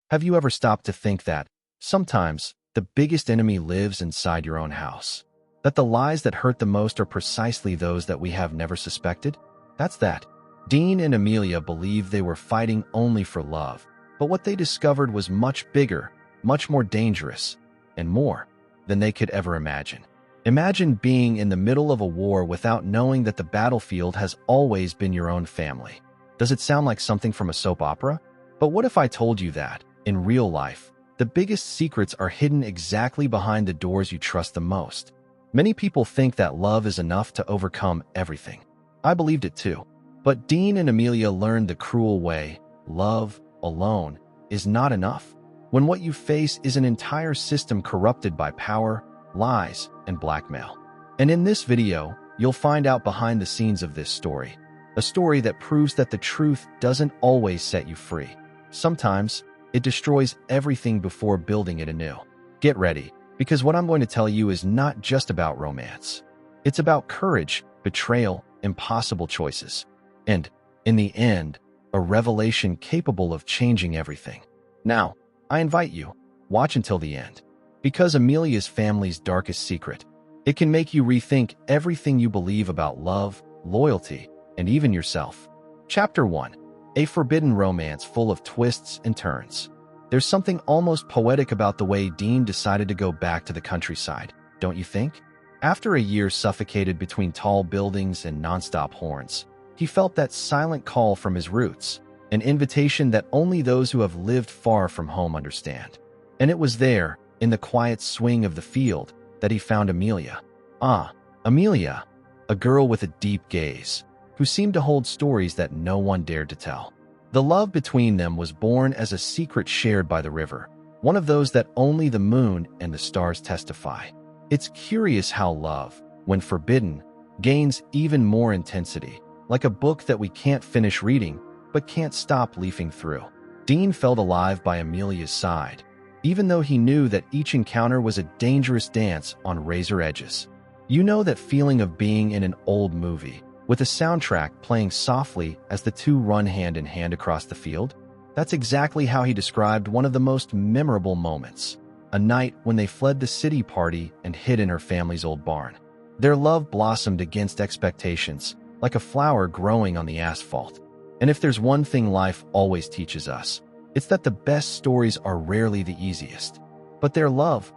Have you ever stopped to think that sometimes the biggest enemy lives inside your own house? That the lies that hurt the most are precisely those that we have never suspected? That's that. Dean and Amelia believed they were fighting only for love, but what they discovered was much bigger, much more dangerous, and more than they could ever imagine. Imagine being in the middle of a war without knowing that the battlefield has always been your own family. Does it sound like something from a soap opera? But what if I told you that, in real life, the biggest secrets are hidden exactly behind the doors you trust the most? Many people think that love is enough to overcome everything. I believed it too. But Dean and Amelia learned the cruel way: love alone is not enough. When what you face is an entire system corrupted by power, lies, and blackmail. And in this video, you'll find out behind the scenes of this story. A story that proves that the truth doesn't always set you free. Sometimes, it destroys everything before building it anew. Get ready, because what I'm going to tell you is not just about romance. It's about courage, betrayal, impossible choices, and, in the end, a revelation capable of changing everything. Now, I invite you, watch until the end. Because Amelia's family's darkest secret, it can make you rethink everything you believe about love, loyalty, and even yourself. Chapter 1. A forbidden romance full of twists and turns. There's something almost poetic about the way Dean decided to go back to the countryside, don't you think? After a year suffocated between tall buildings and nonstop horns, he felt that silent call from his roots, an invitation that only those who have lived far from home understand. And it was there, in the quiet swing of the field, that he found Amelia. Amelia, a girl with a deep gaze, who seemed to hold stories that no one dared to tell. The love between them was born as a secret shared by the river, one of those that only the moon and the stars testify. It's curious how love, when forbidden, gains even more intensity, like a book that we can't finish reading, but can't stop leafing through. Dean felt alive by Amelia's side, even though he knew that each encounter was a dangerous dance on razor edges. You know that feeling of being in an old movie, with a soundtrack playing softly as the two run hand in hand across the field? That's exactly how he described one of the most memorable moments, a night when they fled the city party and hid in her family's old barn. Their love blossomed against expectations, like a flower growing on the asphalt. And if there's one thing life always teaches us, it's that the best stories are rarely the easiest. But their love,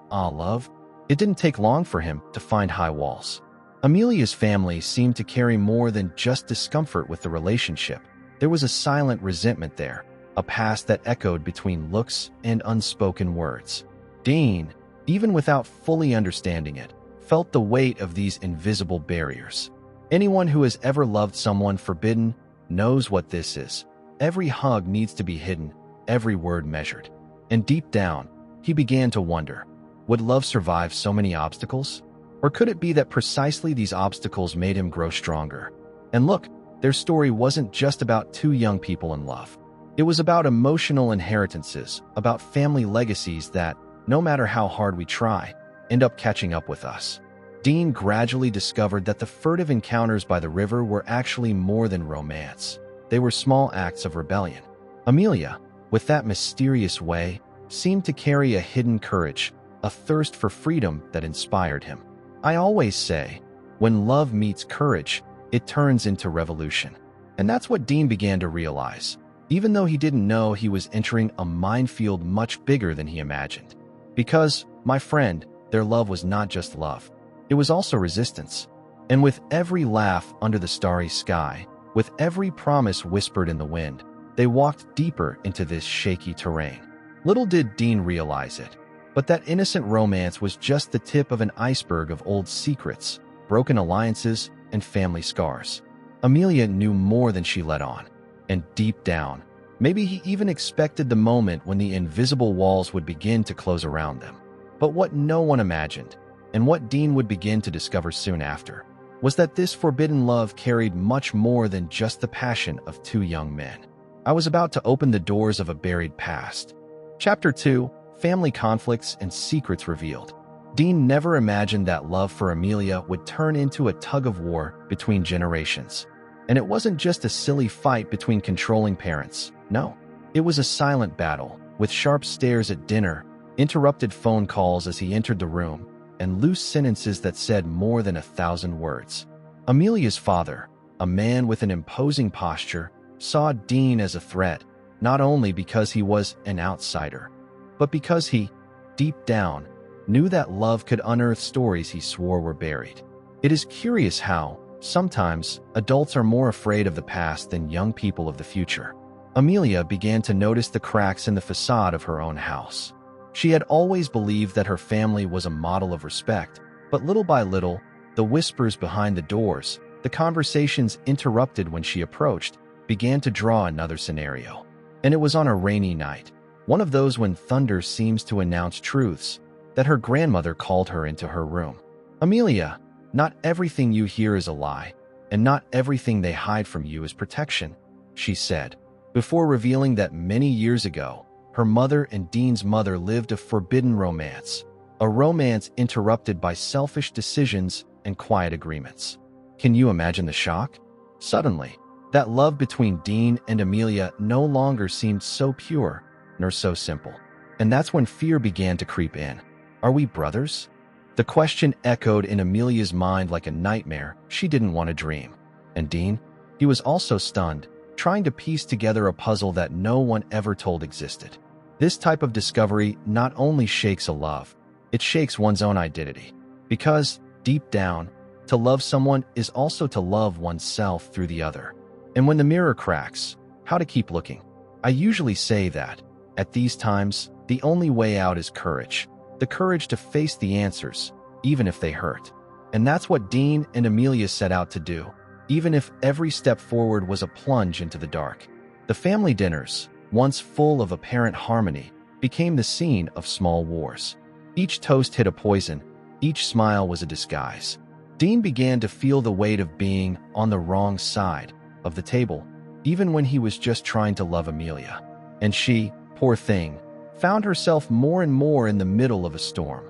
it didn't take long for him to find high walls. Amelia's family seemed to carry more than just discomfort with the relationship. There was a silent resentment there, a past that echoed between looks and unspoken words. Dean, even without fully understanding it, felt the weight of these invisible barriers. Anyone who has ever loved someone forbidden knows what this is. Every hug needs to be hidden, every word measured. And deep down, he began to wonder, would love survive so many obstacles? Or could it be that precisely these obstacles made him grow stronger? And look, their story wasn't just about two young people in love. It was about emotional inheritances, about family legacies that, no matter how hard we try, end up catching up with us. Dean gradually discovered that the furtive encounters by the river were actually more than romance. They were small acts of rebellion. Amelia, with that mysterious way, seemed to carry a hidden courage, a thirst for freedom that inspired him. I always say, when love meets courage, it turns into revolution. And that's what Dean began to realize, even though he didn't know he was entering a minefield much bigger than he imagined. Because, my friend, their love was not just love. It was also resistance. And with every laugh under the starry sky, with every promise whispered in the wind, they walked deeper into this shaky terrain. Little did Dean realize it, but that innocent romance was just the tip of an iceberg of old secrets, broken alliances, and family scars. Amelia knew more than she let on. And deep down, maybe he even expected the moment when the invisible walls would begin to close around them. But what no one imagined, and what Dean would begin to discover soon after, was that this forbidden love carried much more than just the passion of two young men. I was about to open the doors of a buried past. Chapter 2. Family Conflicts and Secrets Revealed. Dean never imagined that love for Amelia would turn into a tug-of-war between generations. And it wasn't just a silly fight between controlling parents. No, it was a silent battle, with sharp stares at dinner, interrupted phone calls as he entered the room, and loose sentences that said more than 1,000 words. Amelia's father, a man with an imposing posture, saw Dean as a threat, not only because he was an outsider, but because he, deep down, knew that love could unearth stories he swore were buried. It is curious how, sometimes, adults are more afraid of the past than young people of the future. Amelia began to notice the cracks in the facade of her own house. She had always believed that her family was a model of respect, but little by little, the whispers behind the doors, the conversations interrupted when she approached, began to draw another scenario. And it was on a rainy night, one of those when thunder seems to announce truths, that her grandmother called her into her room. "Amelia, not everything you hear is a lie, and not everything they hide from you is protection," she said, before revealing that many years ago, her mother and Dean's mother lived a forbidden romance, a romance interrupted by selfish decisions and quiet agreements. Can you imagine the shock? Suddenly, that love between Dean and Amelia no longer seemed so pure, nor so simple. And that's when fear began to creep in. Are we brothers? The question echoed in Amelia's mind like a nightmare she didn't want to dream. And Dean? He was also stunned, trying to piece together a puzzle that no one ever told existed. This type of discovery not only shakes a love, it shakes one's own identity. Because, deep down, to love someone is also to love oneself through the other. And when the mirror cracks, how to keep looking? I usually say that, at these times, the only way out is courage. The courage to face the answers, even if they hurt. And that's what Dean and Amelia set out to do, even if every step forward was a plunge into the dark. The family dinners, once full of apparent harmony, became the scene of small wars. Each toast hit a poison, each smile was a disguise. Dean began to feel the weight of being on the wrong side of the table, even when he was just trying to love Amelia. And she, poor thing, found herself more and more in the middle of a storm.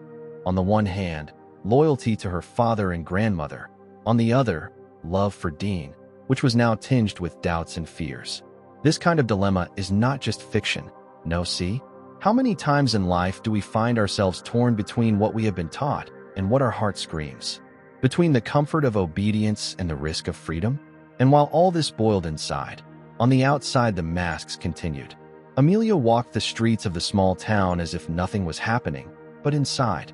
On the one hand, loyalty to her father and grandmother. On the other, love for Dean, which was now tinged with doubts and fears. This kind of dilemma is not just fiction. No, see? How many times in life do we find ourselves torn between what we have been taught and what our heart screams? Between the comfort of obedience and the risk of freedom? And while all this boiled inside, on the outside the masks continued. Amelia walked the streets of the small town as if nothing was happening, but inside,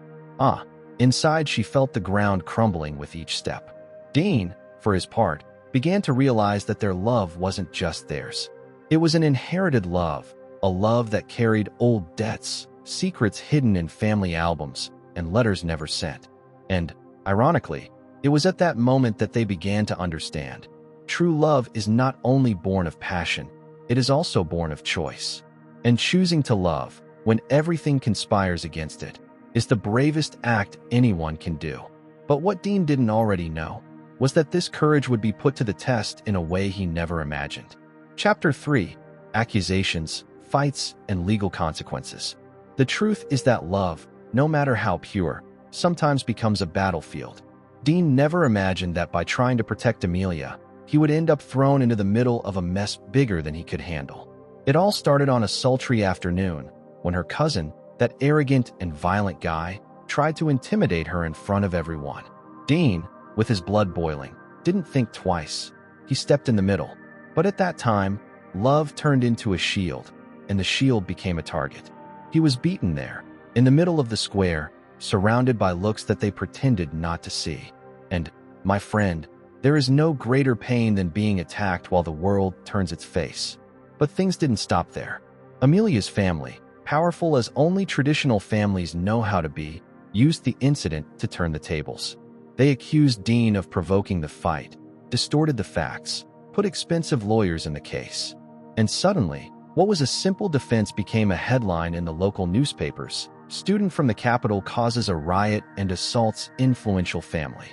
inside she felt the ground crumbling with each step. Dean, for his part, began to realize that their love wasn't just theirs. It was an inherited love, a love that carried old debts, secrets hidden in family albums, and letters never sent. And, ironically, it was at that moment that they began to understand. True love is not only born of passion, it is also born of choice. And choosing to love, when everything conspires against it, is the bravest act anyone can do. But what Dean didn't already know was that this courage would be put to the test in a way he never imagined. Chapter 3: Accusations, Fights, and Legal Consequences. The truth is that love, no matter how pure, sometimes becomes a battlefield. Dean never imagined that by trying to protect Amelia, he would end up thrown into the middle of a mess bigger than he could handle. It all started on a sultry afternoon, when her cousin, that arrogant and violent guy, tried to intimidate her in front of everyone. Dean, with his blood boiling, didn't think twice. He stepped in the middle. But at that time, love turned into a shield, and the shield became a target. He was beaten there, in the middle of the square, surrounded by looks that they pretended not to see. And, my friend, there is no greater pain than being attacked while the world turns its face. But things didn't stop there. Amelia's family, powerful as only traditional families know how to be, used the incident to turn the tables. They accused Dean of provoking the fight, distorted the facts, put expensive lawyers in the case. And suddenly, what was a simple defense became a headline in the local newspapers. Student from the capital causes a riot and assaults influential family.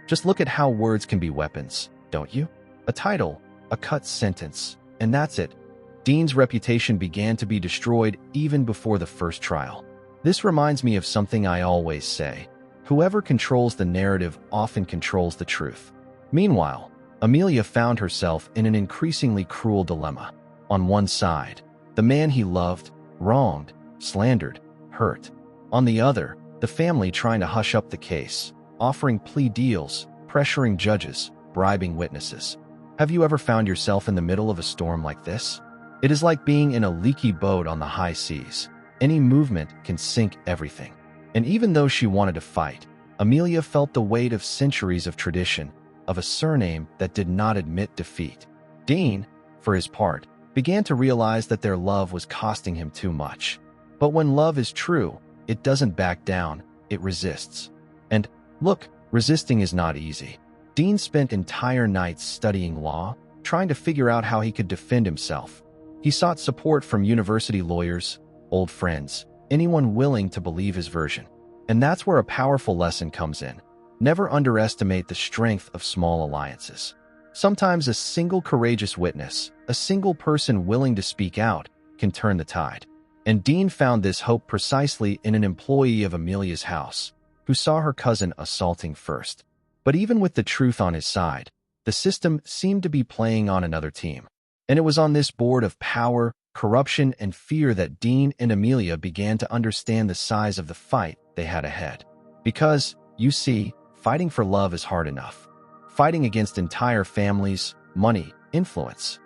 Just look at how words can be weapons, don't you? A title, a cut sentence, and that's it. Dean's reputation began to be destroyed even before the first trial. This reminds me of something I always say. Whoever controls the narrative often controls the truth. Meanwhile, Amelia found herself in an increasingly cruel dilemma. On one side, the man he loved, wronged, slandered, hurt. On the other, the family trying to hush up the case, offering plea deals, pressuring judges, bribing witnesses. Have you ever found yourself in the middle of a storm like this? It is like being in a leaky boat on the high seas. Any movement can sink everything. And even though she wanted to fight, Amelia felt the weight of centuries of tradition, of a surname that did not admit defeat. Dean, for his part, began to realize that their love was costing him too much. But when love is true, it doesn't back down, it resists. And, look, resisting is not easy. Dean spent entire nights studying law, trying to figure out how he could defend himself. He sought support from university lawyers, old friends, anyone willing to believe his version. And that's where a powerful lesson comes in. Never underestimate the strength of small alliances. Sometimes a single courageous witness, a single person willing to speak out, can turn the tide. And Dean found this hope precisely in an employee of Amelia's house, who saw her cousin assaulting first. But even with the truth on his side, the system seemed to be playing on another team. And it was on this board of power, corruption, and fear that Dean and Amelia began to understand the size of the fight they had ahead. Because, you see, fighting for love is hard enough. Fighting against entire families, money, influence.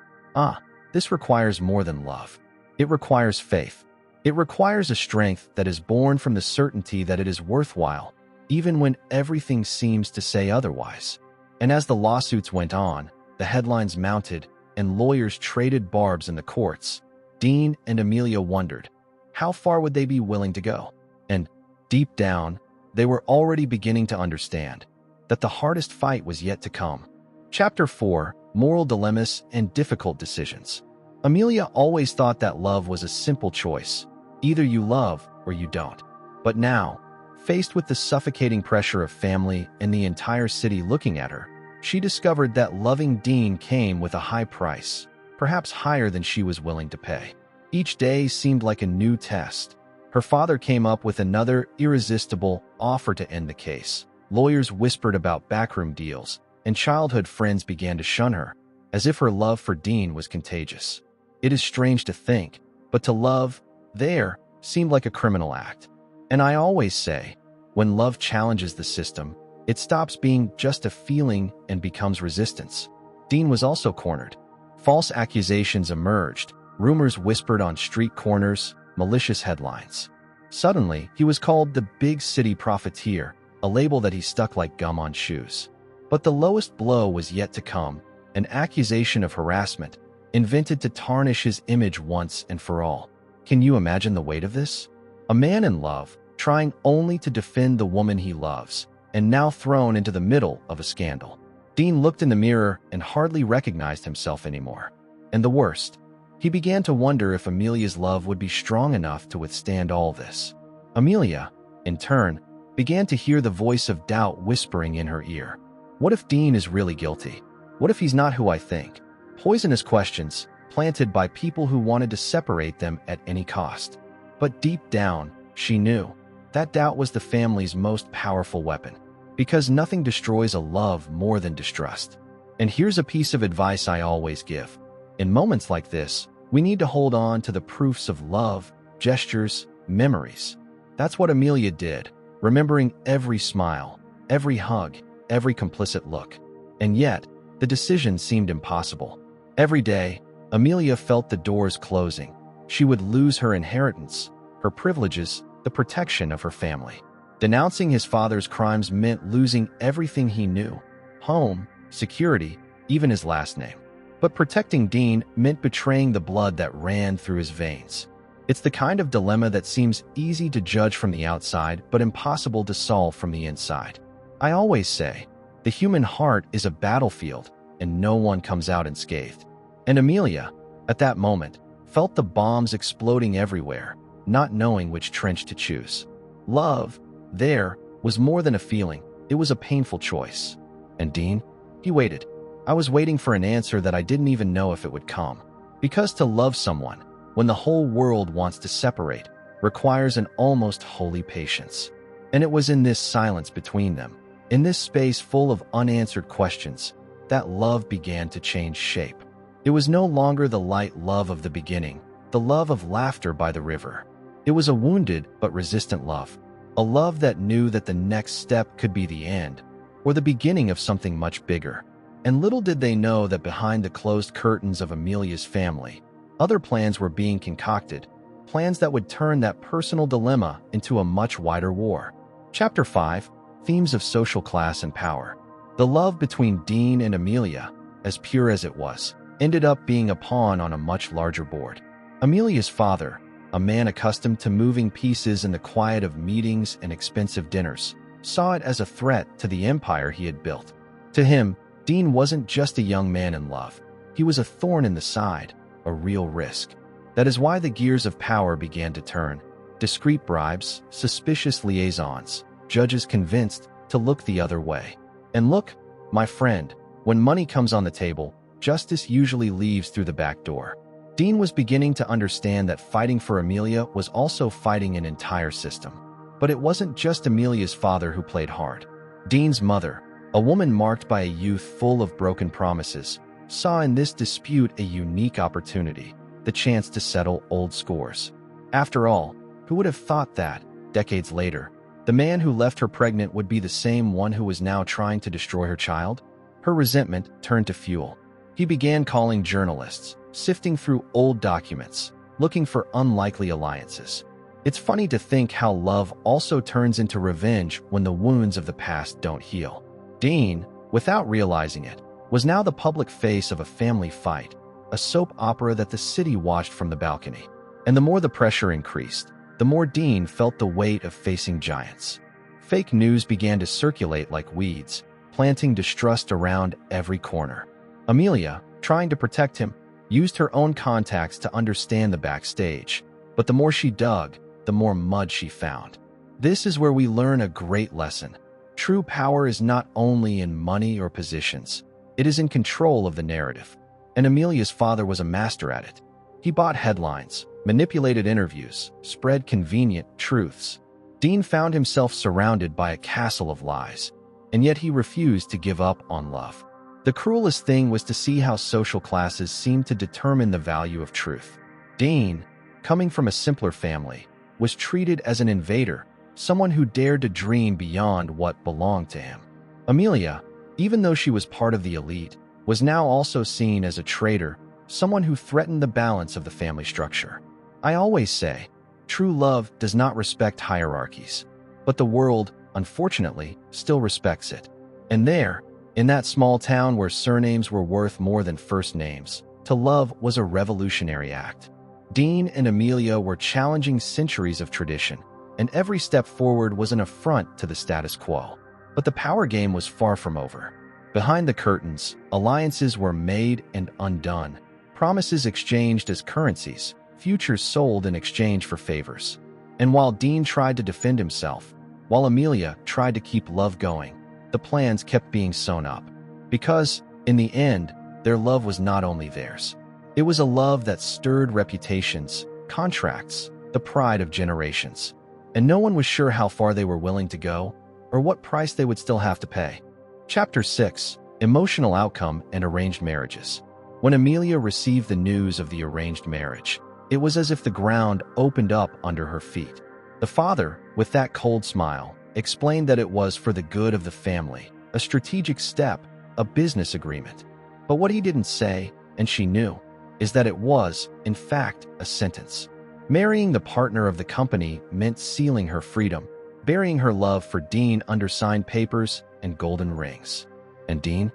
This requires more than love. It requires faith. It requires a strength that is born from the certainty that it is worthwhile, even when everything seems to say otherwise. And as the lawsuits went on, the headlines mounted, and lawyers traded barbs in the courts, Dean and Amelia wondered, how far would they be willing to go? And, deep down, they were already beginning to understand that the hardest fight was yet to come. Chapter 4: Moral Dilemmas and Difficult Decisions. Amelia always thought that love was a simple choice. Either you love or you don't. But now, faced with the suffocating pressure of family and the entire city looking at her, she discovered that loving Dean came with a high price, perhaps higher than she was willing to pay. Each day seemed like a new test. Her father came up with another irresistible offer to end the case. Lawyers whispered about backroom deals, and childhood friends began to shun her, as if her love for Dean was contagious. It is strange to think, but to love, there, seemed like a criminal act. And I always say, when love challenges the system, it stops being just a feeling and becomes resistance. Dean was also cornered. False accusations emerged, rumors whispered on street corners, malicious headlines. Suddenly, he was called the big city profiteer, a label that he stuck like gum on shoes. But the lowest blow was yet to come, an accusation of harassment, invented to tarnish his image once and for all. Can you imagine the weight of this? A man in love, trying only to defend the woman he loves, and now thrown into the middle of a scandal. Dean looked in the mirror and hardly recognized himself anymore. And the worst, he began to wonder if Amelia's love would be strong enough to withstand all this. Amelia, in turn, began to hear the voice of doubt whispering in her ear. What if Dean is really guilty? What if he's not who I think? Poisonous questions, planted by people who wanted to separate them at any cost. But deep down, she knew that doubt was the family's most powerful weapon, because nothing destroys a love more than distrust. And here's a piece of advice I always give. In moments like this, we need to hold on to the proofs of love, gestures, memories. That's what Amelia did, remembering every smile, every hug, every complicit look. And yet, the decision seemed impossible. Every day, Amelia felt the doors closing. She would lose her inheritance, her privileges, the protection of her family. Denouncing his father's crimes meant losing everything he knew: home, security, even his last name. But protecting Dean meant betraying the blood that ran through his veins. It's the kind of dilemma that seems easy to judge from the outside, but impossible to solve from the inside. I always say, the human heart is a battlefield, and no one comes out unscathed. And Amelia, at that moment, felt the bombs exploding everywhere, not knowing which trench to choose. Love, there, was more than a feeling, it was a painful choice. And Dean? He waited. I was waiting for an answer that I didn't even know if it would come. Because to love someone, when the whole world wants to separate, requires an almost holy patience. And it was in this silence between them, in this space full of unanswered questions, that love began to change shape. It was no longer the light love of the beginning. the love of laughter by the river. It was a wounded but resistant love, a love that knew that the next step could be the end, or the beginning of something much bigger. And little did they know that behind the closed curtains of Amelia's family, other plans were being concocted, plans that would turn that personal dilemma into a much wider war. Chapter 5, Themes of Social Class and Power. The love between Dean and Amelia, as pure as it was, ended up being a pawn on a much larger board. Amelia's father, a man accustomed to moving pieces in the quiet of meetings and expensive dinners, saw it as a threat to the empire he had built. To him, Dean wasn't just a young man in love. He was a thorn in the side, a real risk. That is why the gears of power began to turn. Discreet bribes, suspicious liaisons, judges convinced to look the other way. And look, my friend, when money comes on the table, justice usually leaves through the back door. Dean was beginning to understand that fighting for Amelia was also fighting an entire system. But it wasn't just Amelia's father who played hard. Dean's mother, a woman marked by a youth full of broken promises, saw in this dispute a unique opportunity, the chance to settle old scores. After all, who would have thought that, decades later, the man who left her pregnant would be the same one who was now trying to destroy her child? Her resentment turned to fuel. He began calling journalists, sifting through old documents, looking for unlikely alliances. It's funny to think how love also turns into revenge when the wounds of the past don't heal. Dean, without realizing it, was now the public face of a family fight, a soap opera that the city watched from the balcony. And the more the pressure increased, the more Dean felt the weight of facing giants. Fake news began to circulate like weeds, planting distrust around every corner. Amelia, trying to protect him, used her own contacts to understand the backstage, but the more she dug, the more mud she found. This is where we learn a great lesson. True power is not only in money or positions, it is in control of the narrative. And Amelia's father was a master at it. He bought headlines, manipulated interviews, spread convenient truths. Dean found himself surrounded by a castle of lies, and yet he refused to give up on love. The cruelest thing was to see how social classes seemed to determine the value of truth. Dean, coming from a simpler family, was treated as an invader, someone who dared to dream beyond what belonged to him. Amelia, even though she was part of the elite, was now also seen as a traitor, someone who threatened the balance of the family structure. I always say, true love does not respect hierarchies, but the world, unfortunately, still respects it. And there, in that small town where surnames were worth more than first names, to love was a revolutionary act. Dean and Amelia were challenging centuries of tradition, and every step forward was an affront to the status quo. But the power game was far from over. Behind the curtains, alliances were made and undone, promises exchanged as currencies, futures sold in exchange for favors. And while Dean tried to defend himself, while Amelia tried to keep love going, the plans kept being sewn up. Because, in the end, their love was not only theirs. It was a love that stirred reputations, contracts, the pride of generations. And no one was sure how far they were willing to go, or what price they would still have to pay. Chapter 6, Emotional Outcome and Arranged Marriages. When Amelia received the news of the arranged marriage, it was as if the ground opened up under her feet. The father, with that cold smile, explained that it was for the good of the family, a strategic step, a business agreement. But what he didn't say, and she knew, is that it was, in fact, a sentence. Marrying the partner of the company meant sealing her freedom, burying her love for Dean under signed papers and golden rings. And Dean?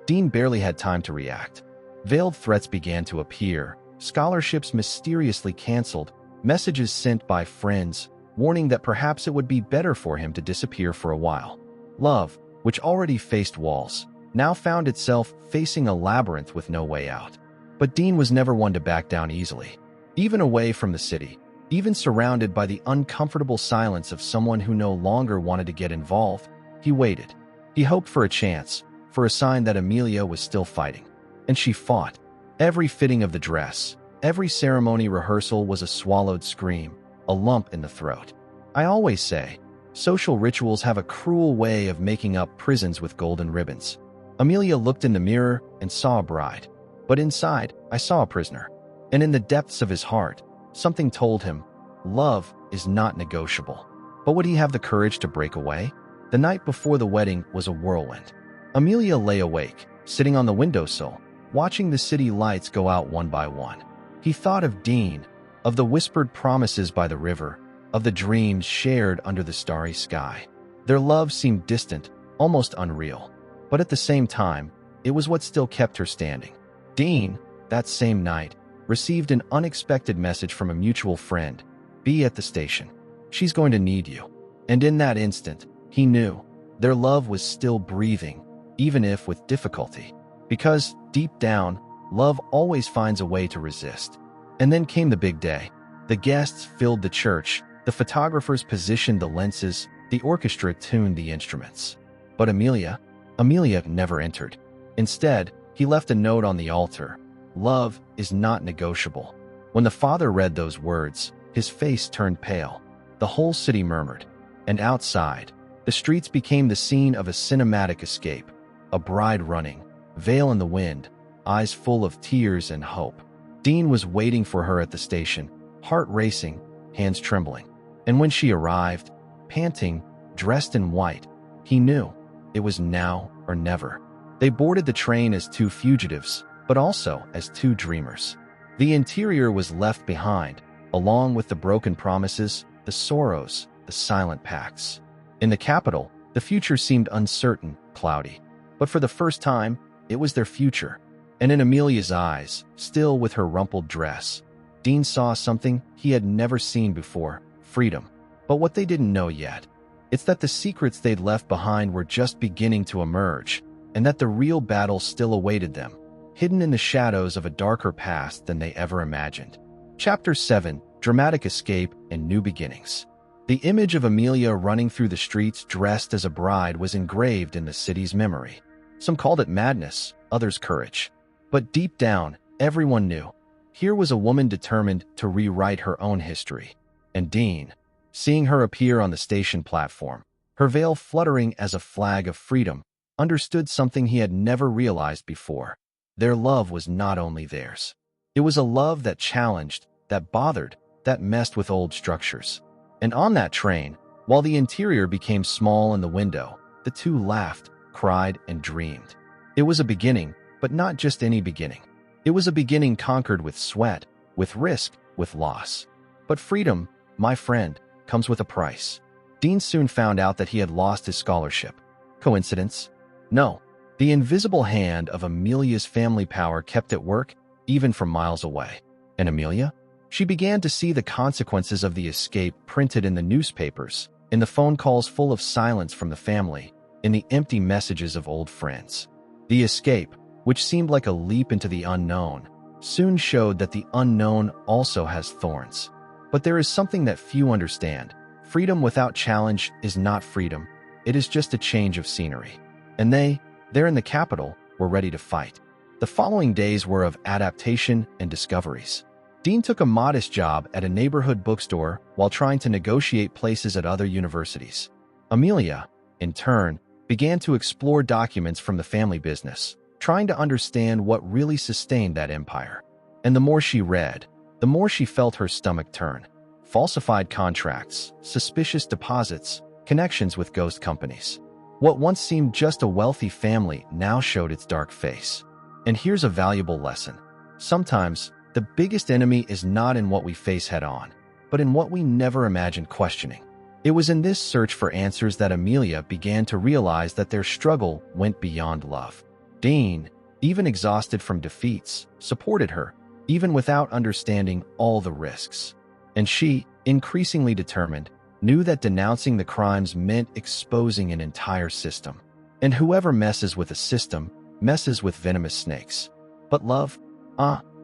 Dean barely had time to react. Veiled threats began to appear, scholarships mysteriously canceled, messages sent by friends, warning that perhaps it would be better for him to disappear for a while. Love, which already faced walls, now found itself facing a labyrinth with no way out. But Dean was never one to back down easily. Even away from the city, even surrounded by the uncomfortable silence of someone who no longer wanted to get involved, he waited. He hoped for a chance, for a sign that Amelia was still fighting. And she fought. Every fitting of the dress, every ceremony rehearsal was a swallowed scream, a lump in the throat. I always say, social rituals have a cruel way of making up prisons with golden ribbons. Amelia looked in the mirror and saw a bride. But inside, I saw a prisoner. And in the depths of his heart, something told him, love is not negotiable. But would he have the courage to break away? The night before the wedding was a whirlwind. Amelia lay awake, sitting on the windowsill, watching the city lights go out one by one. He thought of Dean, of the whispered promises by the river, of the dreams shared under the starry sky. Their love seemed distant, almost unreal. But at the same time, it was what still kept her standing. Dean, that same night, received an unexpected message from a mutual friend. Be at the station. She's going to need you. And in that instant, he knew their love was still breathing, even if with difficulty. Because, deep down, love always finds a way to resist. And then came the big day. The guests filled the church, the photographers positioned the lenses, the orchestra tuned the instruments. But Amelia never entered. Instead, he left a note on the altar. Love is not negotiable. When the father read those words, his face turned pale. The whole city murmured. And outside, the streets became the scene of a cinematic escape. A bride running, veil in the wind, eyes full of tears and hope. Dean was waiting for her at the station, heart racing, hands trembling. And when she arrived, panting, dressed in white, he knew it was now or never. They boarded the train as two fugitives, but also as two dreamers. The interior was left behind, along with the broken promises, the sorrows, the silent pacts. In the capital, the future seemed uncertain, cloudy. But for the first time, it was their future. And in Amelia's eyes, still with her rumpled dress, Dean saw something he had never seen before: freedom. But what they didn't know yet, it's that the secrets they'd left behind were just beginning to emerge, and that the real battle still awaited them, hidden in the shadows of a darker past than they ever imagined. Chapter 7: Dramatic Escape and New Beginnings. The image of Amelia running through the streets dressed as a bride was engraved in the city's memory. Some called it madness, others courage. But deep down, everyone knew. Here was a woman determined to rewrite her own history. And Dean, seeing her appear on the station platform, her veil fluttering as a flag of freedom, understood something he had never realized before. Their love was not only theirs. It was a love that challenged, that bothered, that messed with old structures. And on that train, while the interior became small in the window, the two laughed, cried, and dreamed. It was a beginning, but not just any beginning. It was a beginning conquered with sweat, with risk, with loss. But freedom, my friend, comes with a price. Dean soon found out that he had lost his scholarship. Coincidence? No. The invisible hand of Amelia's family power kept at work, even from miles away. And Amelia? She began to see the consequences of the escape printed in the newspapers, in the phone calls full of silence from the family, in the empty messages of old friends. The escape, which seemed like a leap into the unknown, soon showed that the unknown also has thorns. But there is something that few understand. Freedom without challenge is not freedom. It is just a change of scenery. And there in the capital, were ready to fight. The following days were of adaptation and discoveries. Dean took a modest job at a neighborhood bookstore while trying to negotiate places at other universities. Amelia, in turn, began to explore documents from the family business, trying to understand what really sustained that empire. And the more she read, the more she felt her stomach turn. Falsified contracts, suspicious deposits, connections with ghost companies. What once seemed just a wealthy family now showed its dark face. And here's a valuable lesson. Sometimes, the biggest enemy is not in what we face head-on, but in what we never imagined questioning. It was in this search for answers that Amelia began to realize that their struggle went beyond love. Dean, even exhausted from defeats, supported her, even without understanding all the risks. And she, increasingly determined, knew that denouncing the crimes meant exposing an entire system. And whoever messes with a system messes with venomous snakes. But love?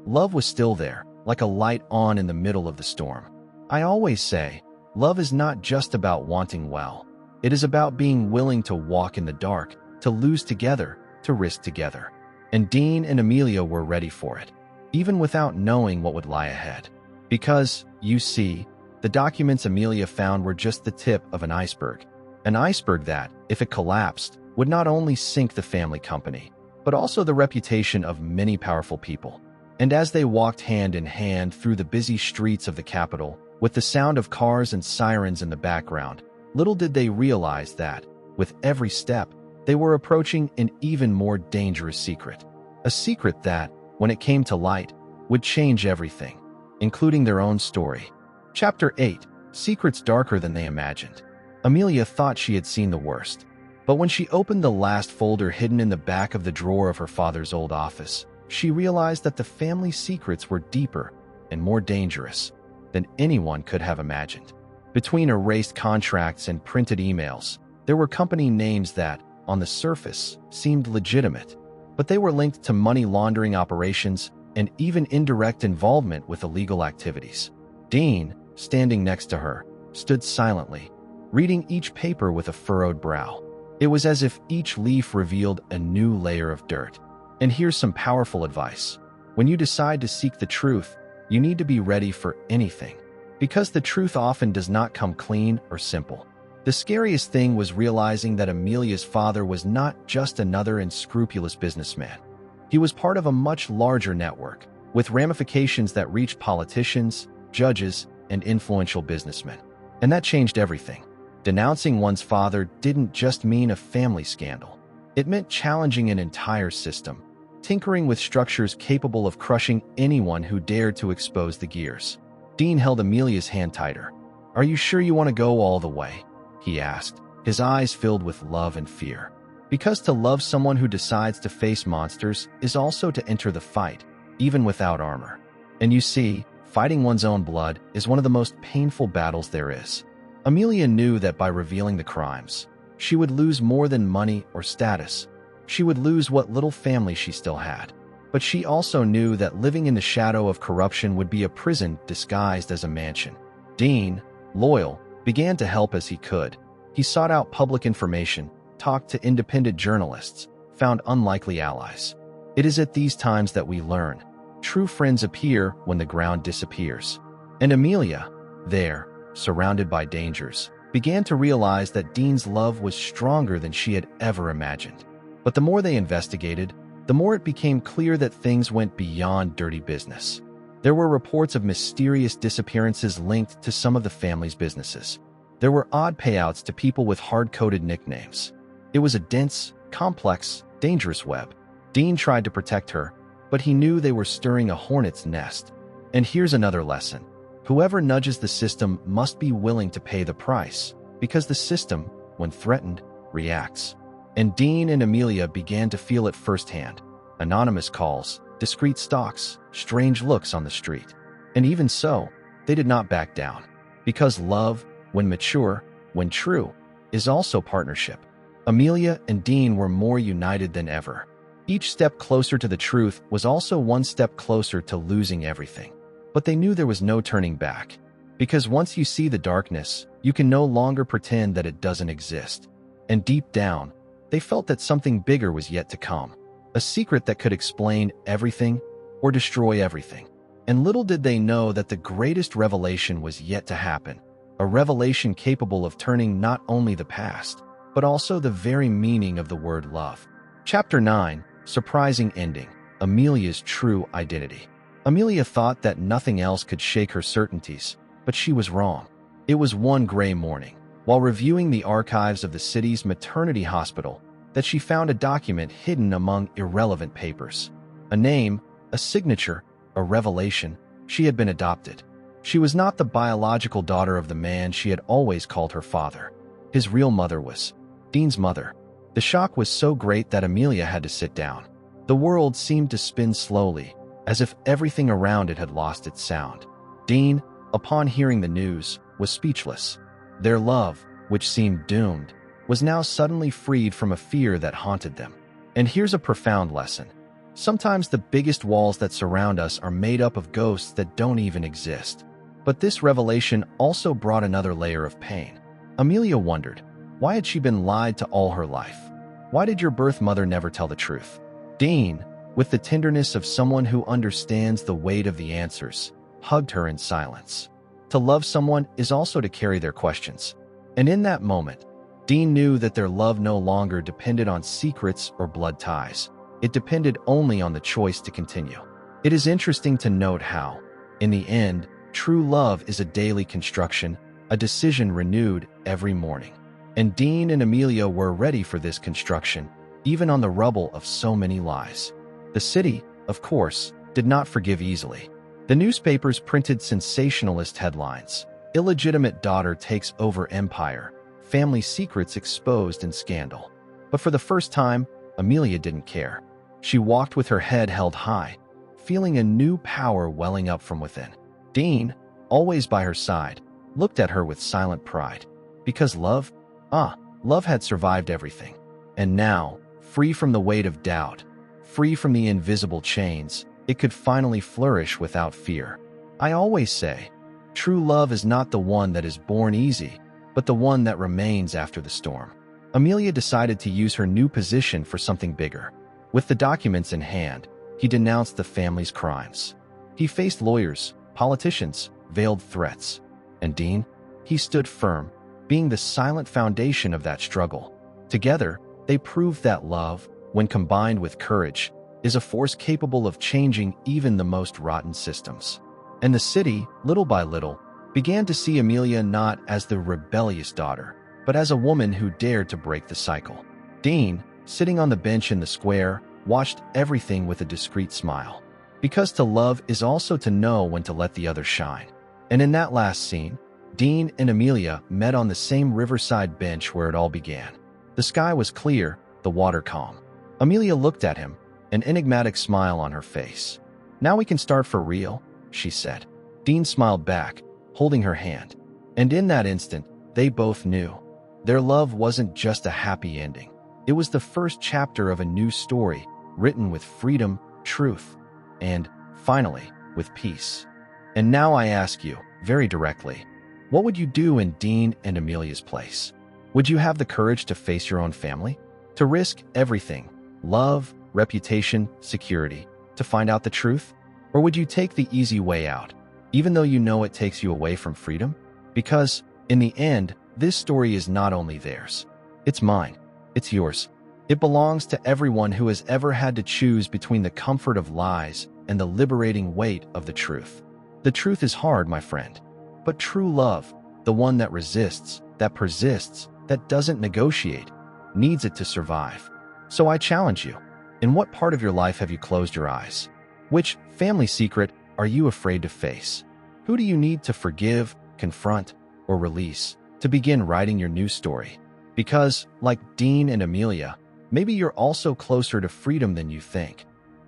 Love was still there, like a light on in the middle of the storm. I always say, love is not just about wanting well. It is about being willing to walk in the dark, to lose together, to risk together. And Dean and Amelia were ready for it, even without knowing what would lie ahead. Because, you see, the documents Amelia found were just the tip of an iceberg. An iceberg that, if it collapsed, would not only sink the family company, but also the reputation of many powerful people. And as they walked hand in hand through the busy streets of the capital, with the sound of cars and sirens in the background, little did they realize that, with every step, they were approaching an even more dangerous secret. A secret that, when it came to light, would change everything, including their own story. Chapter 8: Secrets Darker Than They Imagined. Amelia thought she had seen the worst. But when she opened the last folder hidden in the back of the drawer of her father's old office, she realized that the family's secrets were deeper and more dangerous than anyone could have imagined. Between erased contracts and printed emails, there were company names that, on the surface, seemed legitimate, but they were linked to money laundering operations and even indirect involvement with illegal activities. Dean, standing next to her, stood silently, reading each paper with a furrowed brow. It was as if each leaf revealed a new layer of dirt. And here's some powerful advice. When you decide to seek the truth, you need to be ready for anything, because the truth often does not come clean or simple. The scariest thing was realizing that Amelia's father was not just another unscrupulous businessman. He was part of a much larger network, with ramifications that reached politicians, judges, and influential businessmen. And that changed everything. Denouncing one's father didn't just mean a family scandal. It meant challenging an entire system, tinkering with structures capable of crushing anyone who dared to expose the gears. Dean held Amelia's hand tighter. "Are you sure you want to go all the way?" he asked, his eyes filled with love and fear. Because to love someone who decides to face monsters is also to enter the fight, even without armor. And you see, fighting one's own blood is one of the most painful battles there is. Amelia knew that by revealing the crimes, she would lose more than money or status. She would lose what little family she still had. But she also knew that living in the shadow of corruption would be a prison disguised as a mansion. Dean, loyal, began to help as he could. He sought out public information, talked to independent journalists, found unlikely allies. It is at these times that we learn. True friends appear when the ground disappears. And Amelia, there, surrounded by dangers, began to realize that Dean's love was stronger than she had ever imagined. But the more they investigated, the more it became clear that things went beyond dirty business. There were reports of mysterious disappearances linked to some of the family's businesses. There were odd payouts to people with hard-coded nicknames. It was a dense, complex, dangerous web. Dean tried to protect her, but he knew they were stirring a hornet's nest. And here's another lesson. Whoever nudges the system must be willing to pay the price, because the system, when threatened, reacts. And Dean and Amelia began to feel it firsthand. Anonymous calls, discreet stalks, strange looks on the street. And even so, they did not back down. Because love, when mature, when true, is also partnership. Amelia and Dean were more united than ever. Each step closer to the truth was also one step closer to losing everything. But they knew there was no turning back. Because once you see the darkness, you can no longer pretend that it doesn't exist. And deep down, they felt that something bigger was yet to come. A secret that could explain everything or destroy everything. And little did they know that the greatest revelation was yet to happen. A revelation capable of turning not only the past, but also the very meaning of the word love. Chapter 9: Surprising Ending. Amelia's True Identity. Amelia thought that nothing else could shake her certainties, but she was wrong. It was one gray morning, while reviewing the archives of the city's maternity hospital, that she found a document hidden among irrelevant papers. A name, a signature, a revelation. She had been adopted. She was not the biological daughter of the man she had always called her father. His real mother was Dean's mother. The shock was so great that Amelia had to sit down. The world seemed to spin slowly, as if everything around it had lost its sound. Dean, upon hearing the news, was speechless. Their love, which seemed doomed, was now suddenly freed from a fear that haunted them. And here's a profound lesson. Sometimes the biggest walls that surround us are made up of ghosts that don't even exist. But this revelation also brought another layer of pain. Amelia wondered, why had she been lied to all her life? Why did your birth mother never tell the truth? Dean, with the tenderness of someone who understands the weight of the answers, hugged her in silence. To love someone is also to carry their questions. And in that moment, Dean knew that their love no longer depended on secrets or blood ties. It depended only on the choice to continue. It is interesting to note how, in the end, true love is a daily construction, a decision renewed every morning. And Dean and Amelia were ready for this construction, even on the rubble of so many lies. The city, of course, did not forgive easily. The newspapers printed sensationalist headlines: illegitimate daughter takes over empire, family secrets exposed in scandal. But for the first time, Amelia didn't care. She walked with her head held high, feeling a new power welling up from within. Dean, always by her side, looked at her with silent pride. Because love had survived everything. And now, free from the weight of doubt, free from the invisible chains, it could finally flourish without fear. I always say, true love is not the one that is born easy, but the one that remains after the storm. Amelia decided to use her new position for something bigger. With the documents in hand, he denounced the family's crimes. He faced lawyers, politicians, veiled threats. And Dean? He stood firm, being the silent foundation of that struggle. Together, they proved that love, when combined with courage, is a force capable of changing even the most rotten systems. And the city, little by little, began to see Amelia not as the rebellious daughter, but as a woman who dared to break the cycle. Dean, sitting on the bench in the square, watched everything with a discreet smile. Because to love is also to know when to let the other shine. And in that last scene, Dean and Amelia met on the same riverside bench where it all began. The sky was clear, the water calm. Amelia looked at him, an enigmatic smile on her face. "Now we can start for real," she said. Dean smiled back, holding her hand. And in that instant, they both knew. Their love wasn't just a happy ending. It was the first chapter of a new story, written with freedom, truth, and, finally, with peace. And now I ask you, very directly, what would you do in Dean and Amelia's place? Would you have the courage to face your own family? To risk everything, love, reputation, security, to find out the truth? Or would you take the easy way out, even though you know it takes you away from freedom? Because, in the end, this story is not only theirs. It's mine. It's yours. It belongs to everyone who has ever had to choose between the comfort of lies and the liberating weight of the truth. The truth is hard, my friend. But true love, the one that resists, that persists, that doesn't negotiate, needs it to survive. So I challenge you. In what part of your life have you closed your eyes? Which family secret are you afraid to face? Who do you need to forgive, confront, or release to begin writing your new story? Because, like Dean and Amelia, maybe you're also closer to freedom than you think.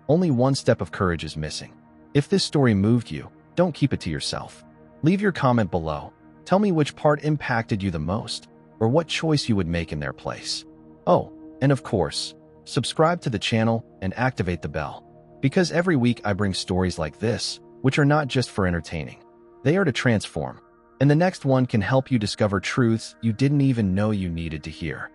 Only one step of courage is missing. If this story moved you, don't keep it to yourself. Leave your comment below. Tell me which part impacted you the most, or what choice you would make in their place. Oh, and of course, subscribe to the channel and activate the bell. Because every week I bring stories like this, which are not just for entertaining. They are to transform. And the next one can help you discover truths you didn't even know you needed to hear.